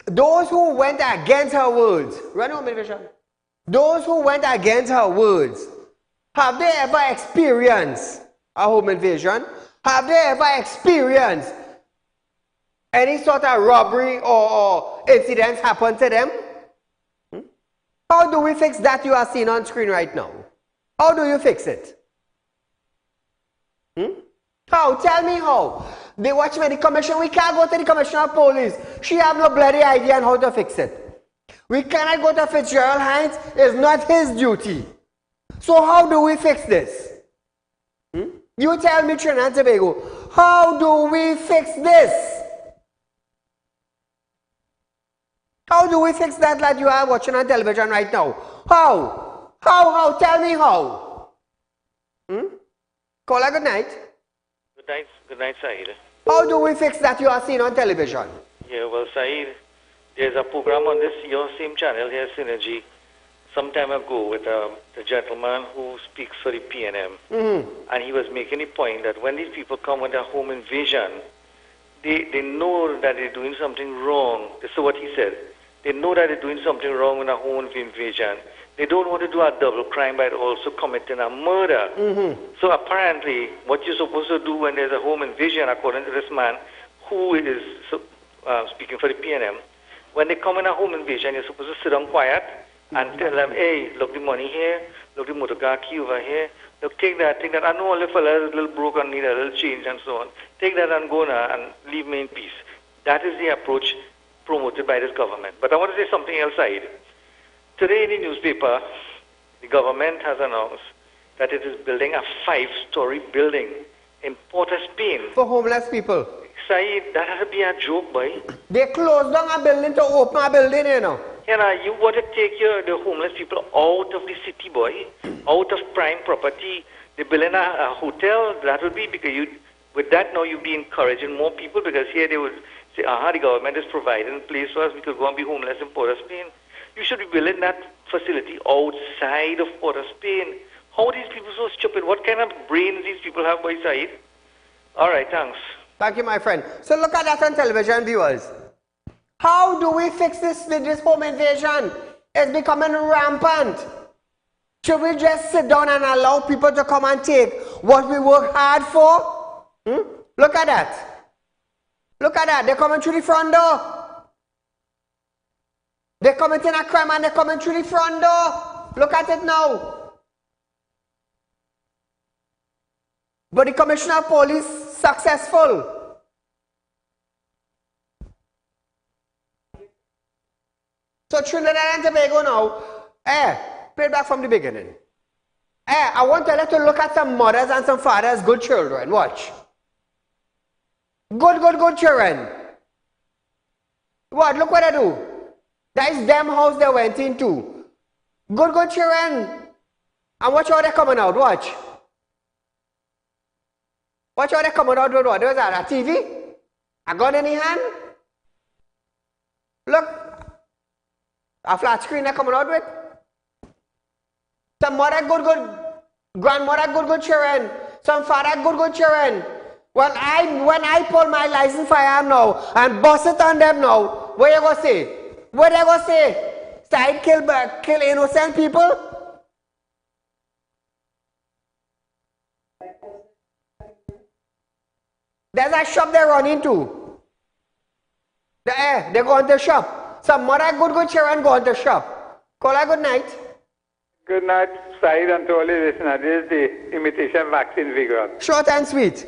Those who went against her words, run home invasion. Those who went against her words, have they ever experienced a home invasion? Have they ever experienced any sort of robbery or incidents happen to them? How do we fix that you are seeing on screen right now? How do you fix it? How? Tell me how. They watch me, the commission. We can't go to the commissioner of police. She have no bloody idea on how to fix it. We cannot go to Fitzgerald Hines. It's not his duty. So how do we fix this? You tell me, Trinidad and Tobago, how do we fix this? How do we fix that you are watching on television right now? How? How? Tell me how. Caller, good night. Good night, Saeed. How do we fix that you are seeing on television? Yeah, well, Saeed, there's a program on your same channel here, Synergy, some time ago with the gentleman who speaks for the PNM. And he was making the point that when these people come with a home invasion, they know that they're doing something wrong. This is what he said. They know that they're doing something wrong with a home invasion. They don't want to do a double crime by also committing a murder. So apparently, what you're supposed to do when there's a home invasion, according to this man, who is speaking for the PNM, when they come in a home invasion, you're supposed to sit down quiet and tell them, hey, look the money here, look the motor car key over here, look, take that. I know all the fellas is a little broken, need a little change and so on. Take that and go now and leave me in peace. That is the approach promoted by this government. But I want to say something else, Saeed. Today in the newspaper, the government has announced that it is building a 5-story building in Port-au-Spain. For homeless people. Saeed, that has to be a joke, boy. They closed down a building to open a building, you know. You want to take the homeless people out of the city, boy, out of prime property, They building a hotel. That would be because with that now you'd be encouraging more people, because here they would say, the government is providing a place for us. We could go and be homeless in Port of Spain. You should be building that facility outside of Port of Spain. How are these people so stupid? What kind of brains these people have, by Saeed? All right, thanks. Thank you, my friend. So look at that on television, viewers. How do we fix this home invasion? It's becoming rampant. Should we just sit down and allow people to come and take what we work hard for? Look at that. Look at that. They're coming through the front door. They're committing a crime and they're coming through the front door. Look at it now. But the Commissioner of Police successful. So Trinidad and Tobago now, play back from the beginning. I want to let you look at some mothers and some fathers, good children. Watch. Good children. What? Look what I do. That is them house they went into. Good children. And watch how they're coming out. Watch. Watch how they're coming out with what? There's a TV? A gun in the hand? Look. A flat screen they're coming out with. Some mother grandmother good children. Some father good children. When I pull my license firearm now and bust it on them now, what you gonna say? What they gonna say? Saeed kill innocent people? There's a shop they run into. They go into the shop. Some mother good children go into the shop. Call her good night. Good night, Saeed and to all the listeners. This is the imitation vaccine vigor. Short and sweet.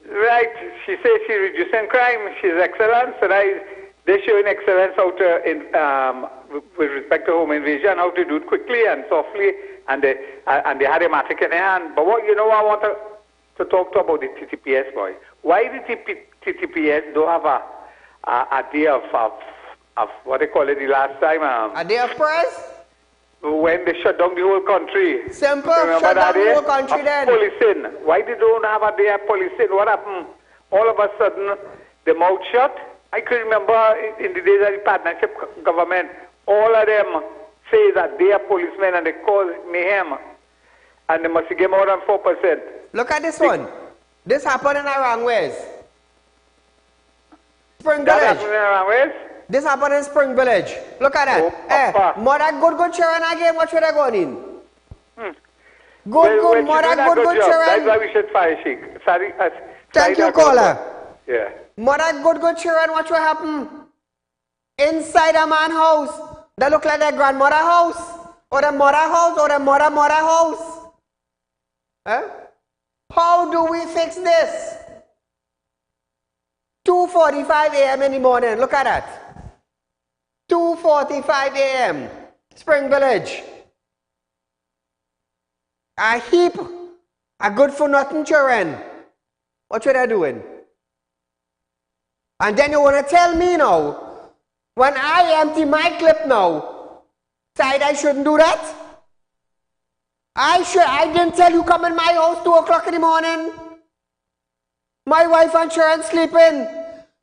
Right. She says she's reducing crime. She's excellent. So they're showing excellence how to, with respect to home invasion, how to do it quickly and softly, and they had a matic in their hand. But what I want to talk to about the TTPS, boy. Why the TTPS don't have a day of what they call it the last time? A day of press? When they shut down the whole country. Simple, shut down the whole country then. Policing. Why they don't have a day of policing? What happened? All of a sudden, the mouth shut. I can remember in the days of the partnership government, all of them say that they are policemen and they cause mayhem. And they must get more than 4%. Look at this one. This happened in the wrong ways. Spring Village. That happened in the wrong ways? This happened in Spring Village. Look at that. Mother good children again. What should I go in? Good, mother good children. That's why we should fire Sheikh. Thank you, caller. Yeah. Mother good children. What will happen? Inside a man's house. They look like their grandmother house. Or the mother house. Or the mother house. How do we fix this? 2:45 a.m. in the morning. Look at that. 2:45 a.m. Spring Village. A heap of good for nothing children. What should I doing? And then you want to tell me now, when I empty my clip now, Saeed, I shouldn't do that? I didn't tell you come in my house 2 o'clock in the morning. My wife and children sleeping.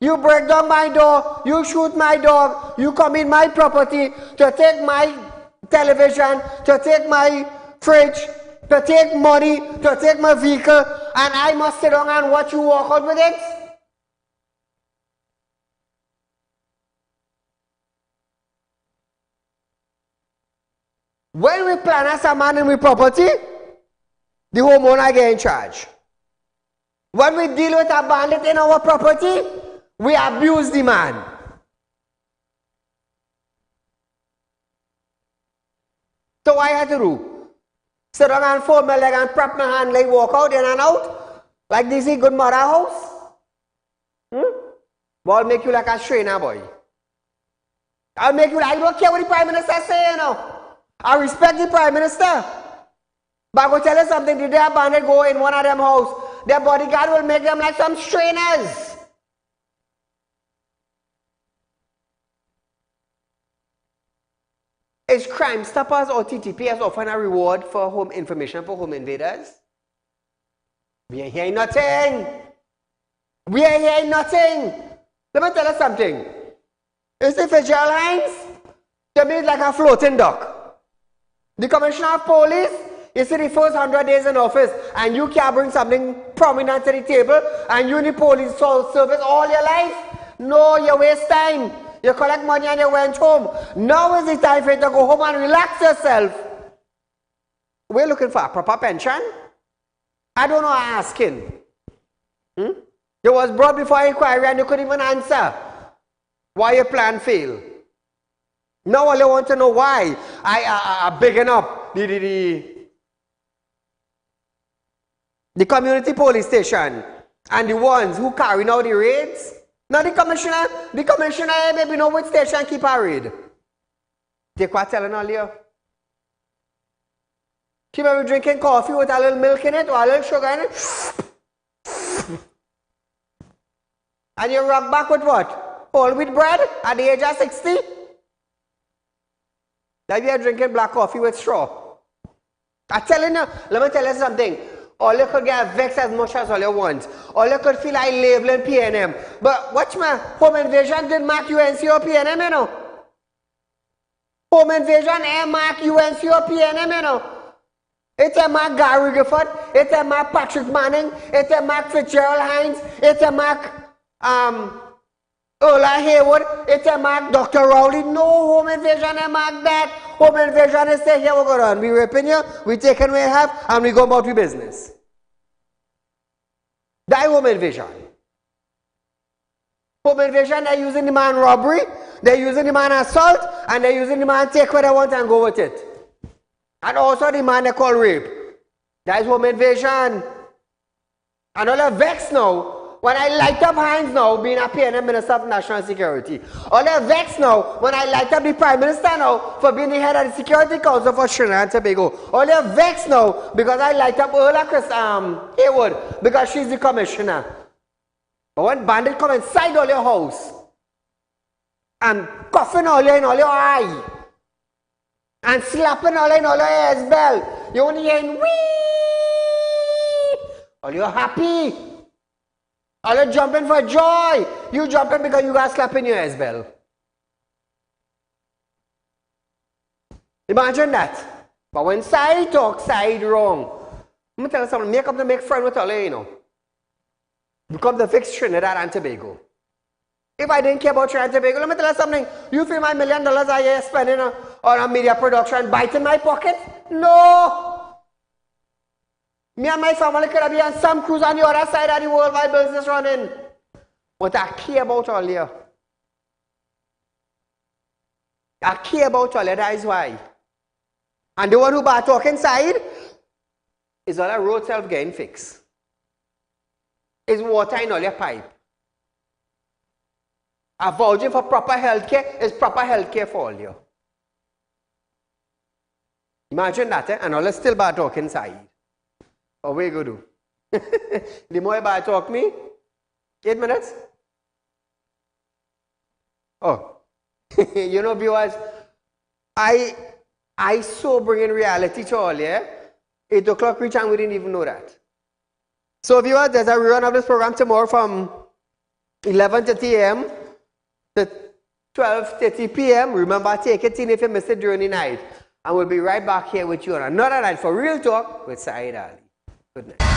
You break down my door, you shoot my dog, you come in my property to take my television, to take my fridge, to take money, to take my vehicle, and I must sit down and watch you walk out with it? When we plan as a man in my property, the homeowner get in charge. When we deal with a bandit in our property, we abuse the man. So what I had to do? Sit down and fold my leg and prop my hand like walk out in and out? Like this is good mother house? I'll make you like a strainer boy. I'll make you like, I don't care what the Prime Minister say, you know. I respect the Prime Minister. But I go tell you something, the day a bandit go in one of them house, their bodyguard will make them like some strainers. Is Crime Stoppers or TTPS offering a reward for home information for home invaders? We ain't hearing nothing. We ain't hearing nothing. Let me tell you something. You see Fitzgerald Hines? To me, it's like a floating dock. The Commissioner of Police, you see the first 100 days in office, and you can't bring something prominent to the table, and you in the police service all your life. No, you waste time. You collect money and you went home. Now is the time for you to go home and relax yourself. We're looking for a proper pension. I don't know, I'm asking. You was brought before inquiry and you couldn't even answer why your plan failed. Now all you want to know why I bigging up the community police station and the ones who carrying out the raids. Now the commissioner maybe know which station keep a raid. Take what telling all you. Keep maybe drinking coffee with a little milk in it or a little sugar in it. And you rock back with what? Whole wheat bread at the age of 60? Now you are drinking black coffee with straw. I'm telling you, let me tell you something. All you could get vexed as much as all you want. All you could feel like labeling PNM. But watch my home invasion didn't mark UNC or PNM, you know. Home invasion ain't mark UNC or PNM, you know. It's a mark Gary Gifford. It's a mark Patrick Manning. It's a mark Fitzgerald Hines. It's a mark Ola Haywood. It's a mark Dr. Rowley. No home invasion ain't mark that. Home invasion is say here we go on. We ripping you, we taking what we have, and we go about the business. That home invasion. Home invasion, they're using the man robbery, they're using the man assault, and they're using the man take what they want and go with it. And also the man they call rape. That is home invasion. And all the vex now. When I light up Hines now, being a PNM Minister of National Security. All the vex now, when I light up the Prime Minister now, for being the head of the Security Council for Trinidad and Tobago. All the vex now, because I light up Ola Haywood, because she's the Commissioner. But when bandits come inside all your house, and coughing all you in all your eye, and slapping all in all your ears bell, you only hearing wee! All you're happy. All you jumping for joy. You jumping because you got slapped in your ass bell. Imagine that. But when Saieed talk, Saieed wrong. Let me tell you something. Make up to make friend with all you know. Become the fix Trinidad and Tobago. If I didn't care about Trinidad and Tobago, let me tell you something. You feel my $1 million a year spending on a media production biting my pocket? No. Me and my family could have been on some cruise on the other side of the world while business running. But I care about all you. I care about all you, that is why. And the one who bad talking side is all a road self-gain fix. Is water in all your pipe. A vouching for proper health care is proper health care for all you. Imagine that, eh? And all is still bad talking side. Oh, what you go do? The more about talk me? 8 minutes? Oh. You know, viewers, I so bring in reality to all, yeah? 8 o'clock reach and we didn't even know that. So viewers, there's a rerun of this program tomorrow from 11:30 a.m. to 12:30 p.m. Remember, take it in if you missed it during the night. And we'll be right back here with you on another night for Real Talk with Saieed Ali. Good night.